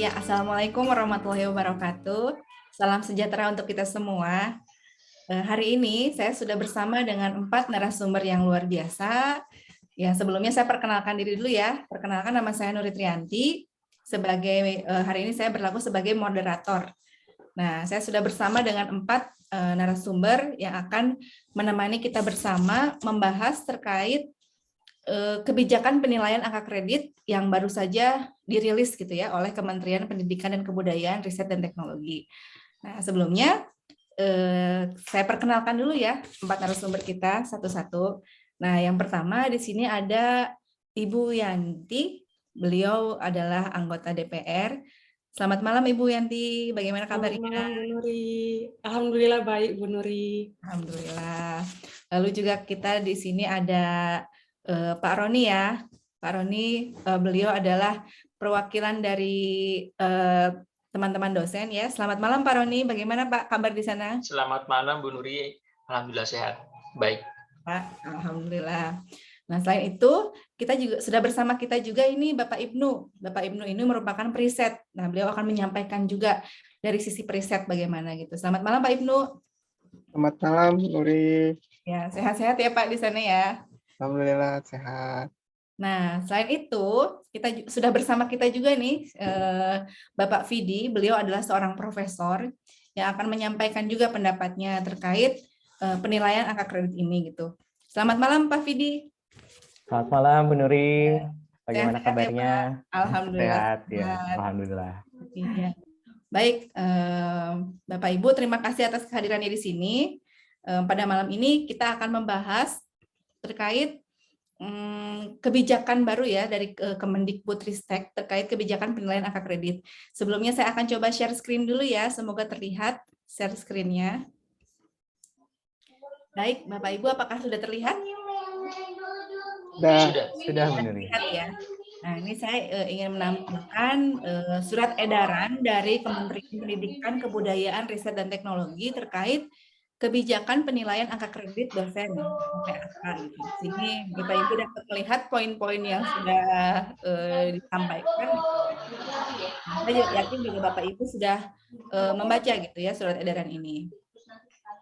Iya, Assalamualaikum warahmatullahi wabarakatuh. Salam sejahtera untuk kita semua. Hari ini saya sudah bersama dengan 4 narasumber yang luar biasa. Ya, sebelumnya saya perkenalkan diri dulu ya. Perkenalkan, nama saya Nuri Trianti. Hari ini saya berlaku sebagai moderator. Nah, saya sudah bersama dengan 4 narasumber yang akan menemani kita bersama membahas terkait kebijakan penilaian angka kredit yang baru saja dirilis gitu ya oleh Kementerian Pendidikan dan Kebudayaan, Riset dan Teknologi. Nah, sebelumnya saya perkenalkan dulu ya 4 narasumber kita satu-satu. Nah, yang pertama di sini ada Ibu Yanti. Beliau adalah anggota DPR. Selamat malam Ibu Yanti, bagaimana Selamat kabarnya? malam, Bu Nuri. Alhamdulillah baik, Bu Nuri. Alhamdulillah. Lalu juga kita di sini ada Pak Roni ya. Pak Roni, beliau adalah perwakilan dari teman-teman dosen ya. Selamat malam Pak Roni, bagaimana Pak kabar di sana? Selamat malam Bu Nuri, alhamdulillah sehat. Baik. Pak, alhamdulillah. Nah, selain itu, kita juga sudah bersama kita juga ini Bapak Ibnu. Bapak Ibnu ini merupakan periset. Nah, beliau akan menyampaikan juga dari sisi periset bagaimana gitu. Selamat malam Pak Ibnu. Selamat malam, Nuri. Ya, sehat-sehat ya Pak di sana ya. Alhamdulillah sehat. Nah, selain itu, kita sudah bersama kita juga nih Bapak Vidi. Beliau adalah seorang profesor yang akan menyampaikan juga pendapatnya terkait penilaian angka kredit ini gitu. Selamat malam Pak Vidi. Selamat malam Bu Nuri. Bagaimana Sehat-sehat ya, kabarnya? Pak? Alhamdulillah. Sehat ya, alhamdulillah. Iya. Baik, Bapak Ibu, terima kasih atas kehadirannya di sini. Pada malam ini kita akan membahas terkait kebijakan baru ya dari Kemendikbudristek terkait kebijakan penilaian angka kredit. Sebelumnya saya akan coba share screen dulu ya, semoga terlihat share screen-nya. Baik, Bapak Ibu, apakah sudah terlihat? Sudah Bu Nuri. Terlihat ya. Nah, ini saya ingin menampilkan surat edaran dari Kementerian Pendidikan, Kebudayaan, Riset dan Teknologi terkait kebijakan penilaian angka kredit dosen PAK gitu. Sini Bapak Ibu dapat melihat poin-poin yang sudah disampaikan. Saya yakin juga Bapak Ibu sudah membaca gitu ya surat edaran ini.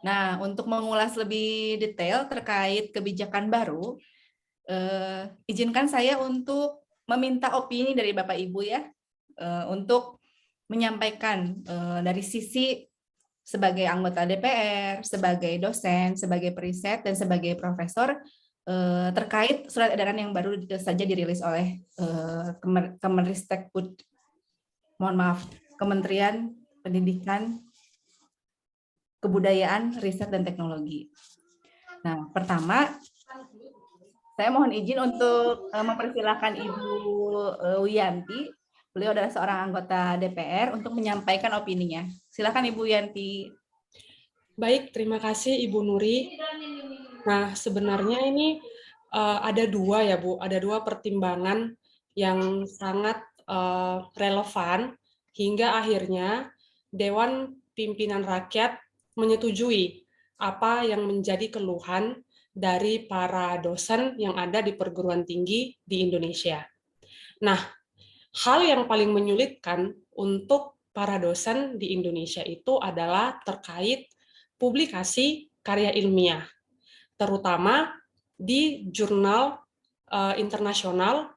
Nah, untuk mengulas lebih detail terkait kebijakan baru, izinkan saya untuk meminta opini dari Bapak Ibu ya, untuk menyampaikan dari sisi sebagai anggota DPR, sebagai dosen, sebagai periset, dan sebagai profesor terkait surat edaran yang baru saja dirilis oleh Kemenristekbud, mohon maaf, Kementerian Pendidikan, Kebudayaan, Riset, dan Teknologi. Nah, pertama, saya mohon izin untuk mempersilahkan Ibu Wiyanti. Beliau adalah seorang anggota DPR untuk menyampaikan opininya. Silakan Ibu Yanti. Baik, terima kasih Ibu Nuri. Nah, sebenarnya ini ada dua ya Bu, ada dua pertimbangan yang sangat relevan hingga akhirnya Dewan Pimpinan Rakyat menyetujui apa yang menjadi keluhan dari para dosen yang ada di perguruan tinggi di Indonesia. Nah, hal yang paling menyulitkan untuk para dosen di Indonesia itu adalah terkait publikasi karya ilmiah, terutama di jurnal internasional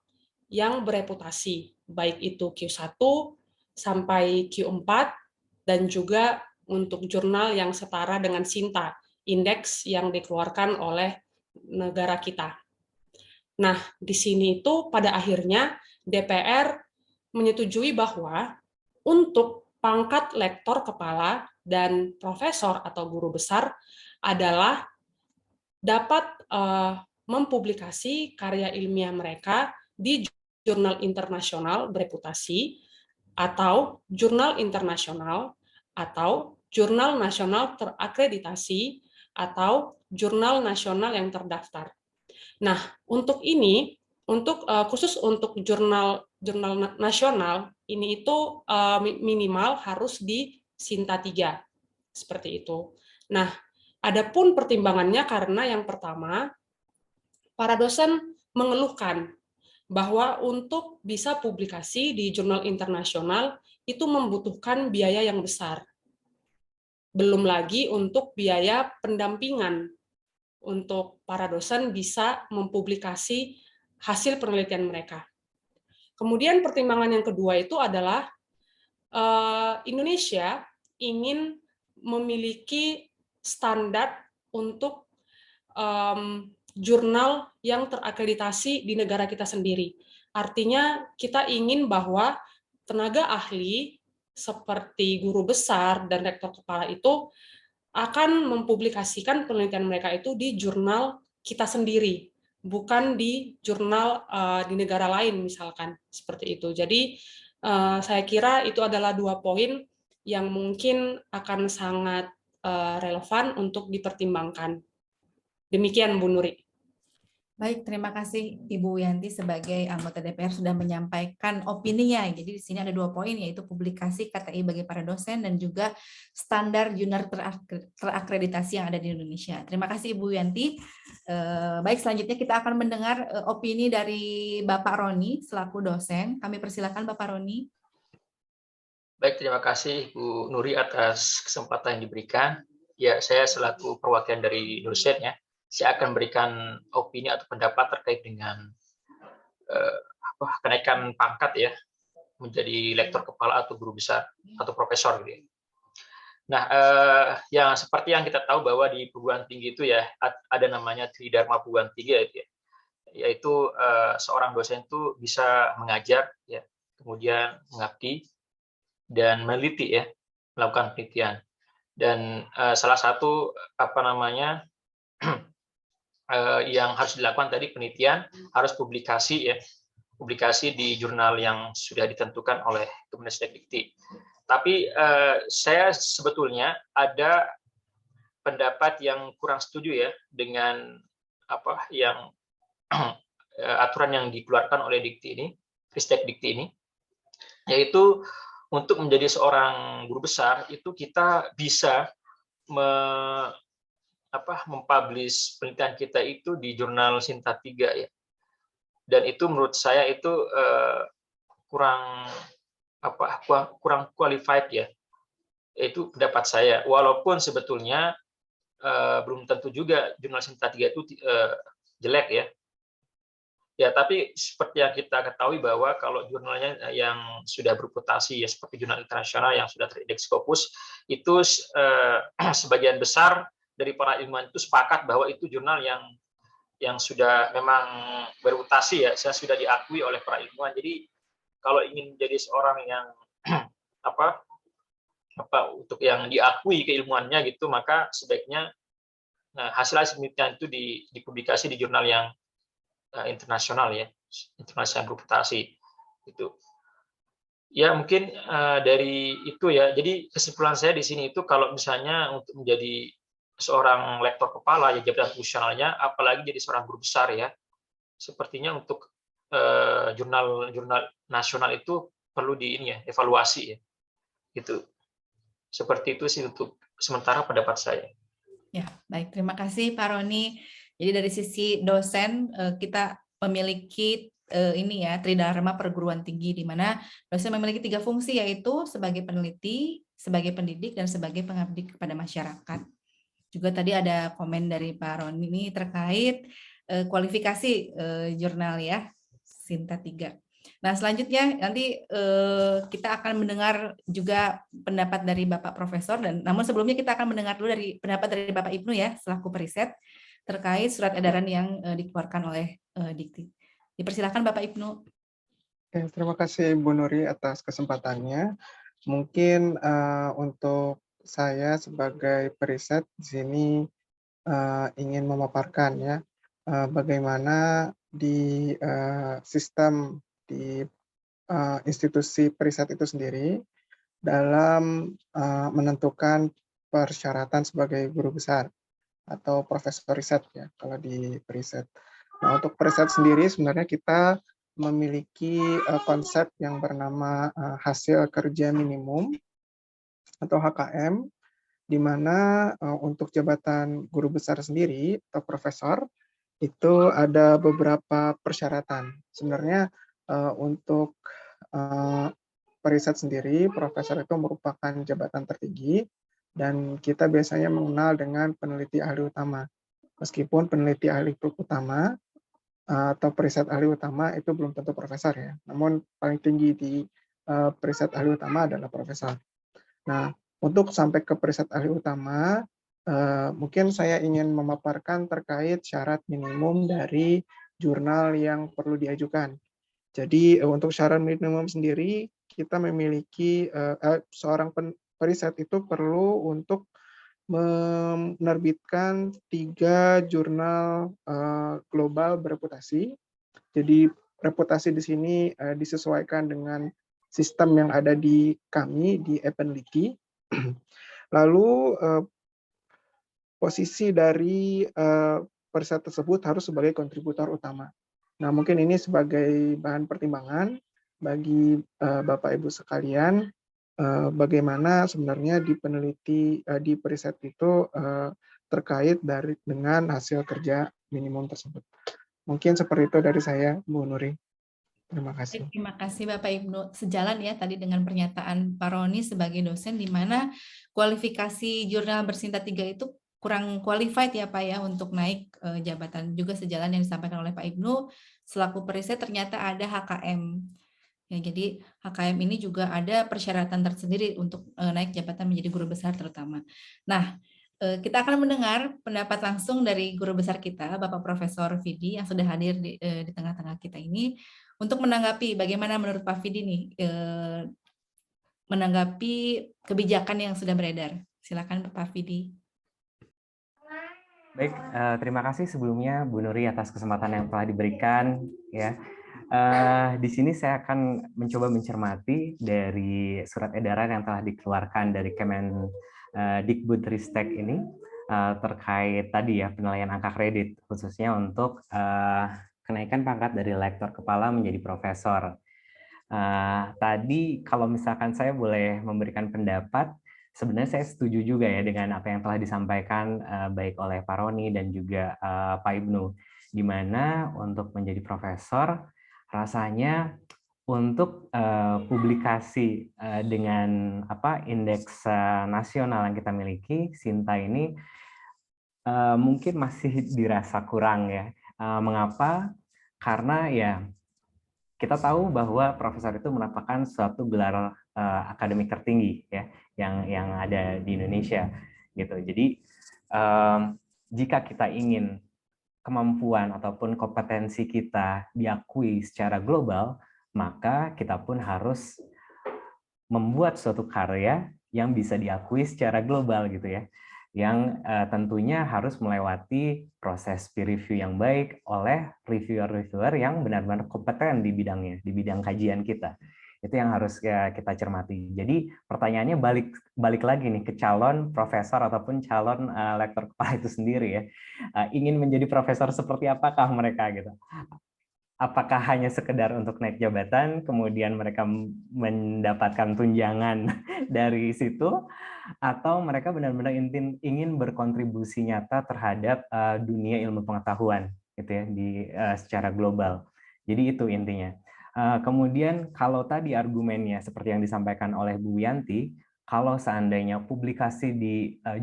yang bereputasi, baik itu Q1 sampai Q4, dan juga untuk jurnal yang setara dengan SINTA, indeks yang dikeluarkan oleh negara kita. Nah, di sini itu pada akhirnya DPR menyetujui bahwa untuk pangkat lektor kepala dan profesor atau guru besar adalah dapat mempublikasi karya ilmiah mereka di jurnal internasional bereputasi atau jurnal internasional atau jurnal nasional terakreditasi atau jurnal nasional yang terdaftar. Nah, untuk ini, khusus untuk jurnal nasional ini itu minimal harus di SINTA 3 seperti itu. Nah, adapun pertimbangannya karena yang pertama para dosen mengeluhkan bahwa untuk bisa publikasi di jurnal internasional itu membutuhkan biaya yang besar. Belum lagi untuk biaya pendampingan untuk para dosen bisa mempublikasi hasil penelitian mereka. Kemudian pertimbangan yang kedua itu adalah Indonesia ingin memiliki standar untuk jurnal yang terakreditasi di negara kita sendiri. Artinya kita ingin bahwa tenaga ahli seperti guru besar dan rektor kepala itu akan mempublikasikan penelitian mereka itu di jurnal kita sendiri, bukan di jurnal di negara lain misalkan, seperti itu. Jadi saya kira itu adalah 2 poin yang mungkin akan sangat relevan untuk dipertimbangkan. Demikian Bu Nuri. Baik, terima kasih Ibu Yanti sebagai anggota DPR sudah menyampaikan opininya. Jadi di sini ada 2 poin, yaitu publikasi KTI bagi para dosen dan juga standar jurnal terakreditasi yang ada di Indonesia. Terima kasih Ibu Yanti. Baik, selanjutnya kita akan mendengar opini dari Bapak Roni selaku dosen. Kami persilakan Bapak Roni. Baik, terima kasih Bu Nuri atas kesempatan yang diberikan. Ya, saya selaku perwakilan dari dosen ya, saya akan berikan opini atau pendapat terkait dengan kenaikan pangkat ya menjadi lektor kepala atau guru besar atau profesor gitu. Nah, yang seperti yang kita tahu bahwa di perguruan tinggi itu ya ada namanya Tridharma perguruan tinggi ya, yaitu seorang dosen itu bisa mengajar ya, kemudian mengabdi dan meneliti ya, melakukan penelitian. Dan salah satu yang harus dilakukan tadi penelitian harus publikasi ya, publikasi di jurnal yang sudah ditentukan oleh Kemendikti. Tapi saya sebetulnya ada pendapat yang kurang setuju ya dengan yang aturan yang dikeluarkan oleh Dikti ini, Ristek Dikti ini, yaitu untuk menjadi seorang guru besar itu kita bisa mempublish penelitian kita itu di jurnal Sinta 3 ya. Dan itu menurut saya itu kurang qualified ya. Itu pendapat saya. Walaupun sebetulnya belum tentu juga jurnal Sinta 3 itu jelek ya. Ya, tapi seperti yang kita ketahui bahwa kalau jurnalnya yang sudah berputasi ya seperti jurnal internasional yang sudah terindeks Scopus itu sebagian besar dari para ilmuwan itu sepakat bahwa itu jurnal yang sudah memang bermutasi ya, sudah diakui oleh para ilmuwan. Jadi kalau ingin menjadi seorang yang untuk yang diakui keilmuannya gitu, maka sebaiknya hasil penelitian itu dipublikasi di jurnal yang internasional ya, internasional berputasi itu. Ya mungkin dari itu ya. Jadi kesimpulan saya di sini itu kalau misalnya untuk menjadi seorang lektor kepala ya jabatan fungsionalnya, apalagi jadi seorang guru besar ya, sepertinya untuk jurnal nasional itu perlu evaluasi ya, gitu. Seperti itu sih untuk sementara pendapat saya. Ya, baik. Terima kasih Pak Roni. Jadi dari sisi dosen kita memiliki Tridharma perguruan tinggi di mana dosen memiliki 3 fungsi, yaitu sebagai peneliti, sebagai pendidik, dan sebagai pengabdi kepada masyarakat. Juga tadi ada komen dari Pak Roni ini terkait kualifikasi jurnal ya, Sinta 3. Nah, selanjutnya nanti kita akan mendengar juga pendapat dari Bapak Profesor, dan namun sebelumnya kita akan mendengar dulu dari pendapat dari Bapak Ibnu ya, selaku periset terkait surat edaran yang dikeluarkan oleh Dikti. Dipersilakan Bapak Ibnu. Terima kasih Bu Nuri atas kesempatannya. Mungkin untuk saya sebagai periset di sini ingin memaparkan ya bagaimana di sistem di institusi periset itu sendiri dalam menentukan persyaratan sebagai guru besar atau profesor riset ya kalau di periset. Nah, untuk periset sendiri sebenarnya kita memiliki konsep yang bernama hasil kerja minimum atau HKM, di mana untuk jabatan guru besar sendiri atau profesor itu ada beberapa persyaratan. Sebenarnya untuk periset sendiri, profesor itu merupakan jabatan tertinggi dan kita biasanya mengenal dengan peneliti ahli utama. Meskipun peneliti ahli utama atau periset ahli utama itu belum tentu profesor ya. Namun paling tinggi di periset ahli utama adalah profesor. Nah, untuk sampai ke periset ahli utama, mungkin saya ingin memaparkan terkait syarat minimum dari jurnal yang perlu diajukan. Jadi untuk syarat minimum sendiri, kita memiliki seorang periset itu perlu untuk menerbitkan 3 jurnal global bereputasi. Jadi reputasi di sini disesuaikan dengan sistem yang ada di kami di Epenliki. Lalu posisi dari periset tersebut harus sebagai kontributor utama. Nah, mungkin ini sebagai bahan pertimbangan bagi Bapak Ibu sekalian, bagaimana sebenarnya di peneliti di periset itu terkait dengan hasil kerja minimum tersebut. Mungkin seperti itu dari saya, Bu Nuri. Terima kasih. Terima kasih Bapak Ibnu. Sejalan ya tadi dengan pernyataan Pak Roni sebagai dosen, di mana kualifikasi jurnal bersinta 3 itu kurang qualified ya Pak ya untuk naik jabatan. Juga sejalan yang disampaikan oleh Pak Ibnu, selaku periset ternyata ada HKM. Ya, jadi HKM ini juga ada persyaratan tersendiri untuk naik jabatan menjadi guru besar terutama. Nah, kita akan mendengar pendapat langsung dari guru besar kita, Bapak Profesor Vidi, yang sudah hadir di tengah-tengah kita ini, untuk menanggapi bagaimana menurut Pak Vidi nih, menanggapi kebijakan yang sudah beredar. Silakan Pak Vidi. Baik, terima kasih sebelumnya Bu Nuri atas kesempatan yang telah diberikan. Ya, di sini saya akan mencoba mencermati dari surat edaran yang telah dikeluarkan dari Kemendikbudristek ini terkait tadi ya penilaian angka kredit, khususnya untuk kenaikan pangkat dari lektor kepala menjadi profesor. Tadi kalau misalkan saya boleh memberikan pendapat, sebenarnya saya setuju juga ya dengan apa yang telah disampaikan baik oleh Pak Roni dan juga Pak Ibnu, di mana untuk menjadi profesor rasanya untuk publikasi dengan indeks nasional yang kita miliki, Sinta ini mungkin masih dirasa kurang ya. Mengapa? Karena ya kita tahu bahwa profesor itu merupakan suatu gelar akademik tertinggi ya yang ada di Indonesia gitu. Jadi jika kita ingin kemampuan ataupun kompetensi kita diakui secara global, maka kita pun harus membuat suatu karya yang bisa diakui secara global gitu ya, yang tentunya harus melewati proses peer review yang baik oleh reviewer-reviewer yang benar-benar kompeten di bidangnya, di bidang kajian kita. Itu yang harus kita cermati. Jadi pertanyaannya balik lagi nih ke calon profesor ataupun calon lektor kepala itu sendiri ya. Ingin menjadi profesor seperti apakah mereka gitu? Apakah hanya sekedar untuk naik jabatan, kemudian mereka mendapatkan tunjangan dari situ, atau mereka benar-benar ingin berkontribusi nyata terhadap dunia ilmu pengetahuan, gitu ya, secara global. Jadi itu intinya. Kemudian kalau tadi argumennya seperti yang disampaikan oleh Bu Yanti, kalau seandainya publikasi di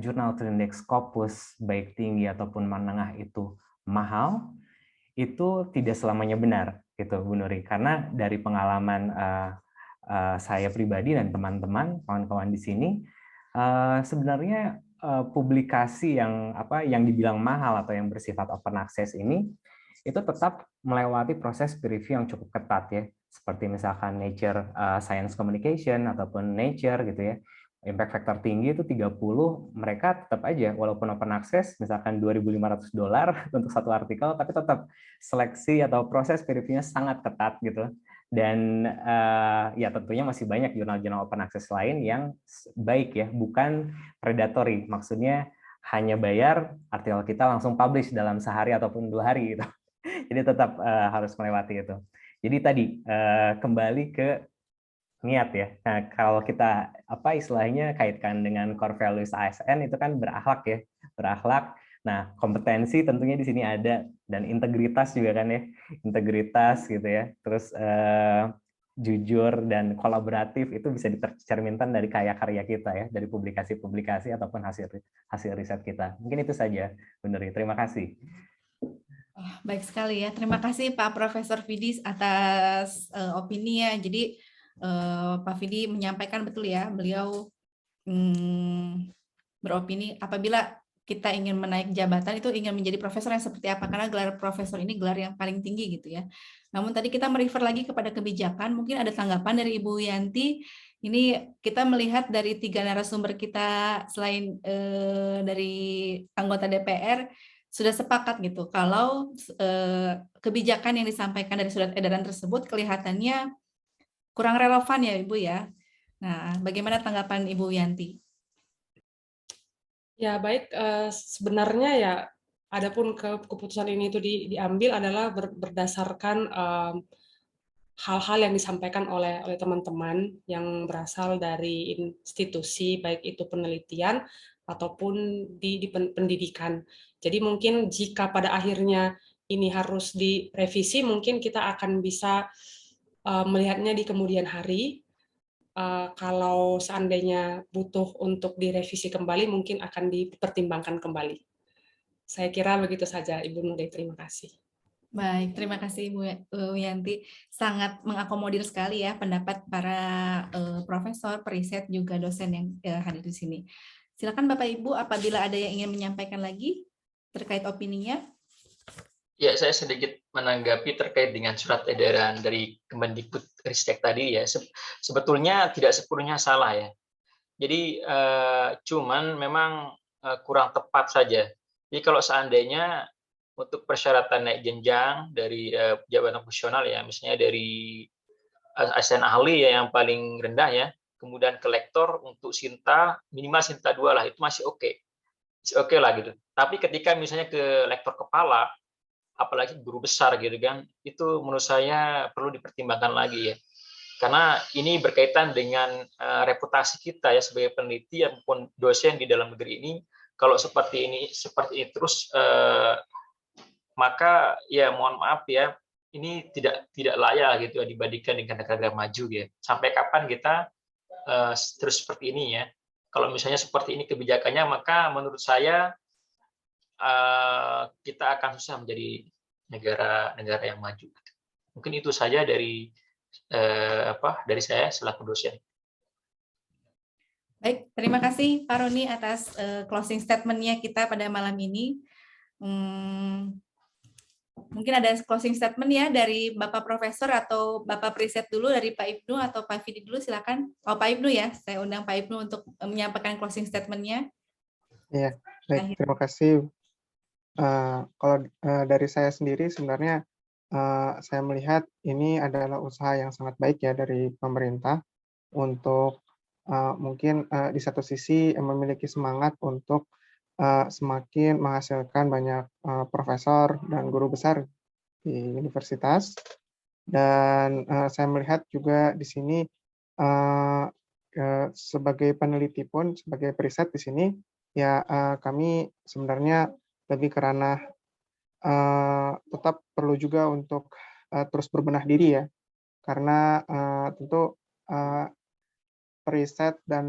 jurnal Trindex Scopus baik tinggi ataupun menengah itu mahal, itu tidak selamanya benar, gitu Bu Nuri. Karena dari pengalaman saya pribadi dan teman-teman, kawan-kawan di sini, sebenarnya publikasi yang dibilang mahal atau yang bersifat open access ini, itu tetap melewati proses peer review yang cukup ketat ya, seperti misalkan Nature Science Communication ataupun Nature gitu ya. Impact factor tinggi itu 30, mereka tetap aja walaupun open access misalkan $2.500 untuk satu artikel, tapi tetap seleksi atau proses peer review-nya sangat ketat gitu. Dan ya tentunya masih banyak jurnal-jurnal open access lain yang baik ya, bukan predatory, maksudnya hanya bayar artikel kita langsung publish dalam sehari ataupun 2 hari gitu. Jadi tetap harus melewati itu. Jadi tadi kembali ke niat ya. Nah, kalau kita istilahnya kaitkan dengan core values ASN itu kan berakhlak ya, berakhlak. Nah, kompetensi tentunya di sini ada, dan integritas juga kan ya, integritas gitu ya. Terus jujur dan kolaboratif itu bisa dicerminkan dari karya-karya kita ya, dari publikasi-publikasi ataupun hasil riset kita. Mungkin itu saja, Bu Nuri. Terima kasih. Baik sekali ya. Terima kasih Pak Profesor Fidi atas opininya. Jadi Pak Fidi menyampaikan betul ya, beliau beropini apabila kita ingin menaik jabatan itu ingin menjadi profesor yang seperti apa, karena gelar profesor ini gelar yang paling tinggi gitu ya. Namun tadi kita merefer lagi kepada kebijakan, mungkin ada tanggapan dari Ibu Yanti. Ini kita melihat dari 3 narasumber kita selain dari anggota DPR sudah sepakat gitu kalau kebijakan yang disampaikan dari surat edaran tersebut kelihatannya kurang relevan ya Ibu ya. Nah, bagaimana tanggapan Ibu Yanti? Ya, baik. Sebenarnya ya, adapun keputusan ini itu diambil adalah berdasarkan hal-hal yang disampaikan oleh teman-teman yang berasal dari institusi, baik itu penelitian ataupun di pendidikan. Jadi mungkin jika pada akhirnya ini harus direvisi, mungkin kita akan bisa melihatnya di kemudian hari. Kalau seandainya butuh untuk direvisi kembali, mungkin akan dipertimbangkan kembali. Saya kira begitu saja, Ibu Nuri. Terima kasih. Baik, terima kasih Bu Yanti. Sangat mengakomodir sekali ya pendapat para profesor, periset, juga dosen yang hadir di sini. Silakan Bapak Ibu, apabila ada yang ingin menyampaikan lagi terkait opininya. Ya, saya sedikit menanggapi terkait dengan surat edaran dari Kemendikbudristek tadi ya. Sebetulnya tidak sepenuhnya salah ya. Jadi cuman memang kurang tepat saja. Jadi kalau seandainya untuk persyaratan naik jenjang dari jabatan profesional ya, misalnya dari asisten ahli ya yang paling rendah ya, kemudian ke lektor untuk Sinta minimal Sinta 2 lah, itu masih oke. Masih oke lah gitu. Tapi ketika misalnya ke lektor kepala, apalagi guru besar gitu kan, itu menurut saya perlu dipertimbangkan lagi ya. Karena ini berkaitan dengan reputasi kita ya sebagai peneliti maupun dosen di dalam negeri ini. Kalau seperti ini terus maka ya mohon maaf ya, ini tidak layak gitu ya dibandingkan dengan negara-negara maju ya. Sampai kapan kita terus seperti ini ya? Kalau misalnya seperti ini kebijakannya, maka menurut saya kita akan susah menjadi negara yang maju. Mungkin itu saja dari saya selaku dosen. Baik, terima kasih Pak Roni atas closing statement-nya kita pada malam ini. Mungkin ada closing statement ya dari Bapak Profesor atau Bapak Periset dulu, dari Pak Ibnu atau Pak Fidi dulu, silakan. Oh, Pak Ibnu ya, saya undang Pak Ibnu untuk menyampaikan closing statement-nya. Iya, baik, terima kasih. Kalau dari saya sendiri sebenarnya saya melihat ini adalah usaha yang sangat baik ya dari pemerintah untuk mungkin di satu sisi memiliki semangat untuk semakin menghasilkan banyak profesor dan guru besar di universitas. Dan saya melihat juga di sini sebagai peneliti pun, sebagai periset di sini, ya kami sebenarnya lebih ke ranah tetap perlu juga untuk terus berbenah diri ya, karena tentu periset dan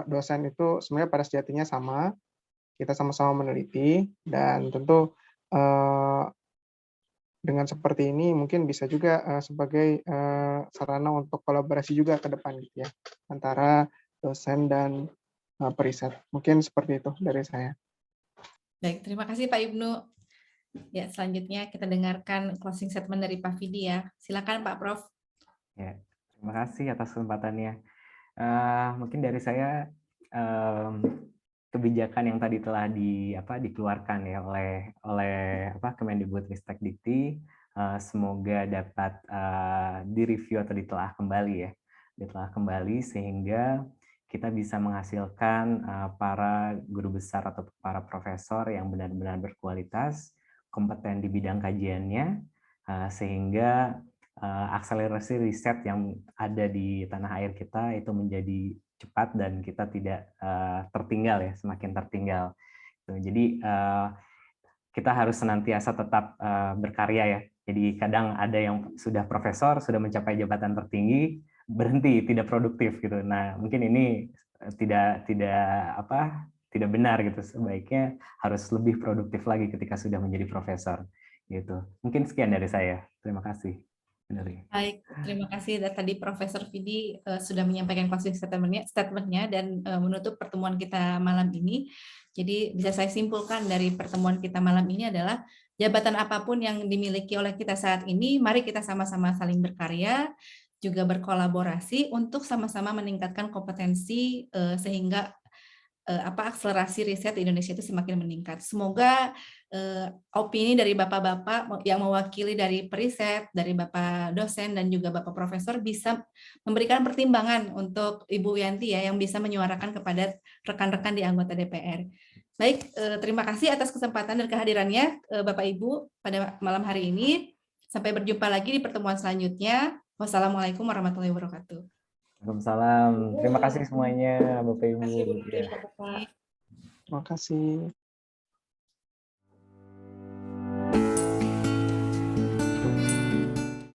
dosen itu sebenarnya pada sejatinya sama, kita sama-sama meneliti, dan tentu dengan seperti ini mungkin bisa juga sebagai sarana untuk kolaborasi juga ke depan gitu ya, antara dosen dan periset. Mungkin seperti itu dari saya. Baik, terima kasih Pak Ibnu. Ya, selanjutnya kita dengarkan closing statement dari Pak Fidi ya. Silakan Pak Prof. Ya, terima kasih atas kesempatannya. Mungkin dari saya kebijakan yang tadi telah dikeluarkan ya oleh Kemendikbudristek Dikti, semoga dapat direview atau ditelaah kembali sehingga kita bisa menghasilkan para guru besar atau para profesor yang benar-benar berkualitas, kompeten di bidang kajiannya, sehingga akselerasi riset yang ada di tanah air kita itu menjadi cepat dan kita tidak tertinggal ya, semakin tertinggal. gitu. Jadi kita harus senantiasa tetap berkarya ya. Jadi kadang ada yang sudah profesor, sudah mencapai jabatan tertinggi, berhenti, tidak produktif gitu. Nah, mungkin ini tidak benar gitu. Sebaiknya harus lebih produktif lagi ketika sudah menjadi profesor gitu. Mungkin sekian dari saya. Terima kasih. Baik, terima kasih. Dan tadi Profesor Vidi sudah menyampaikan closing statement-nya dan menutup pertemuan kita malam ini. Jadi bisa saya simpulkan dari pertemuan kita malam ini adalah jabatan apapun yang dimiliki oleh kita saat ini, mari kita sama-sama saling berkarya, juga berkolaborasi untuk sama-sama meningkatkan kompetensi sehingga akselerasi riset di Indonesia itu semakin meningkat. Semoga opini dari Bapak-Bapak yang mewakili dari periset, dari Bapak dosen dan juga Bapak profesor bisa memberikan pertimbangan untuk Ibu Yanti ya yang bisa menyuarakan kepada rekan-rekan di anggota DPR. Baik, terima kasih atas kesempatan dan kehadirannya Bapak Ibu pada malam hari ini. Sampai berjumpa lagi di pertemuan selanjutnya. Wassalamualaikum warahmatullahi wabarakatuh. Waalaikumsalam. Terima kasih semuanya, Bapak Ibu. Terima kasih, Bapak. Terima kasih.